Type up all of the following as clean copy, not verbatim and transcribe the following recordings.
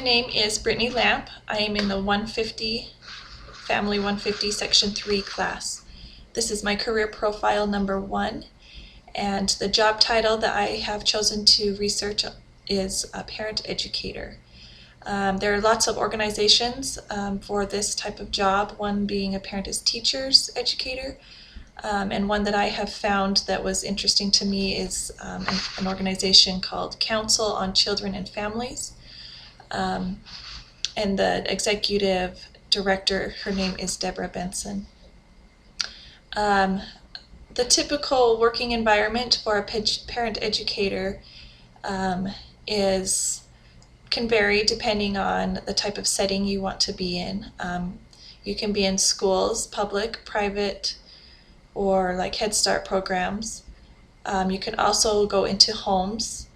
My name is Brittany Lamp. I am in the 150, Family 150 Section 3 class. This is my career profile number 1, and the job title that I have chosen to research is a parent educator. There are lots of organizations for this type of job, one being a parent as teachers educator, and one that I have found that was interesting to me is an organization called Council on Children and Families. And the executive director, her name is Deborah Benson. The typical working environment for a parent educator can vary depending on the type of setting you want to be in. You can be in schools, public, private, or like Head Start programs. You can also go into homes,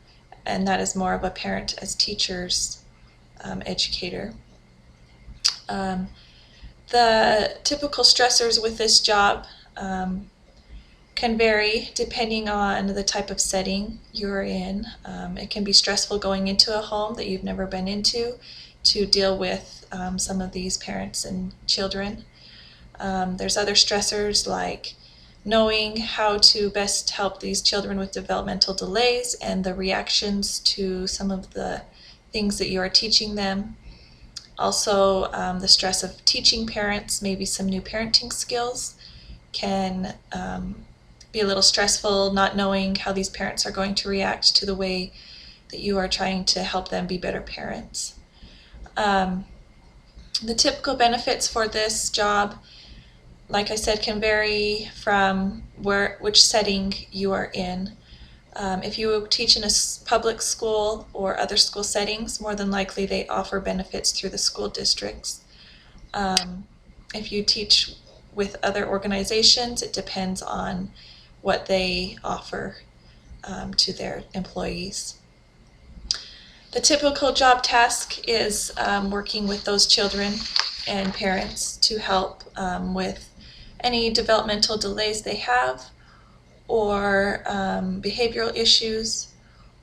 and that is more of a parent as teachers educator. The typical stressors with this job can vary depending on the type of setting you're in. It can be stressful going into a home that you've never been into to deal with some of these parents and children. There's other stressors like knowing how to best help these children with developmental delays and the reactions to some of the things that you are teaching them. Also, the stress of teaching parents, maybe some new parenting skills, can be a little stressful, not knowing how these parents are going to react to the way that you are trying to help them be better parents. The typical benefits for this job, like I said, can vary from which setting you are in. If you teach in a public school or other school settings, more than likely they offer benefits through the school districts. If you teach with other organizations, it depends on what they offer to their employees. The typical job task is working with those children and parents to help with any developmental delays they have, or behavioral issues,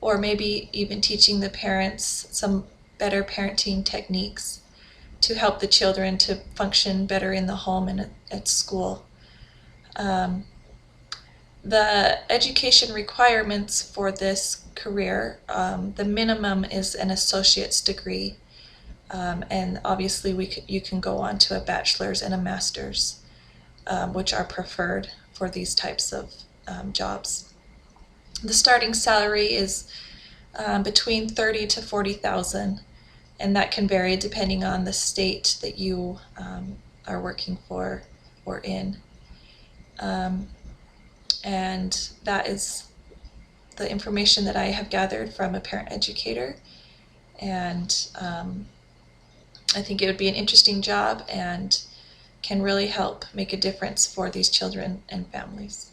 or maybe even teaching the parents some better parenting techniques to help the children to function better in the home and at school. The education requirements for this career, the minimum is an associate's degree, and obviously you can go on to a bachelor's and a master's, which are preferred for these types of jobs. The starting salary is between $30,000 to $40,000, and that can vary depending on the state that you are working for or in. And that is the information that I have gathered from a parent educator, and I think it would be an interesting job and can really help make a difference for these children and families.